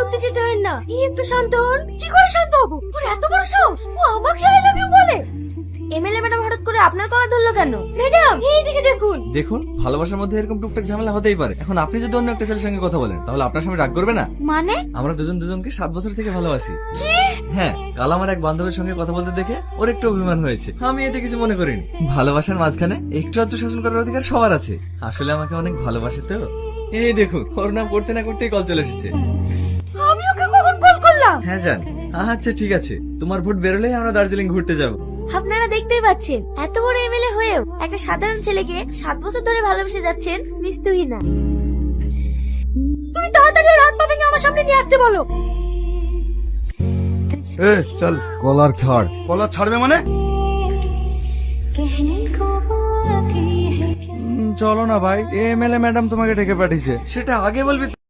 উত্তেজিত হন না, একটু শান্ত হন। কি করে শান্ত হবো? ওর এত বড় সাহস, ও আমাকে আই লাভ ইউ বলে। এমএলএ ম্যাডাম হঠাৎ করে আপনার কলার ধরলো কেন? ম্যাডাম এইদিকে দেখুন। দেখুন, ভালোবাসার মধ্যে এরকম টুকটাক ঝামেলা হতেই পারে। এখন আপনি যদি অন্য একটা ছেলের সঙ্গে কথা বলেন, তাহলে আপনার সামনে রাগ করবে না? মানে? আমরা দুজনকে 7 বছর থেকে ভালোবাসি। হ্যাঁ, কাল আমার এক বান্ধবীর সঙ্গে কথা বলতে দেখে ওর একটু অভিমান হয়েছে। আমি এতে কিছু মনে করিনি। ভালোবাসার মাঝখানে একটু আধটু শাসন করার অধিকার সবার আছে। আসলে আমাকে অনেক ভালোবাসে তো। এই দেখুন, ওর নাম করতে না করতেই কল চলে এসেছে। আমি ওকে কখন কল করলাম? হ্যাঁ জান। আচ্ছা ঠিক আছে, তোমার ভোট বেরোলেই আমরা দার্জিলিং ঘুরতে যাব। আপনারা দেখতেই পাচ্ছেন, এত বড় এমএলএ হয়েও একটা সাধারণ ছেলেকে 7 বছর ধরে ভালোবেসে যাচ্ছেন নিস্তুহীনা। তুমি তাড়াতাড়ি রাত পাবেন আমার সামনে নিয়ে আসতে বলো। এ চল। কলার ছাড়। কলার ছাড়বে মানে? চলো না ভাই, এমএলএ ম্যাডাম তোমাকে ডেকে পাঠিয়েছে। সেটা আগে বলবি।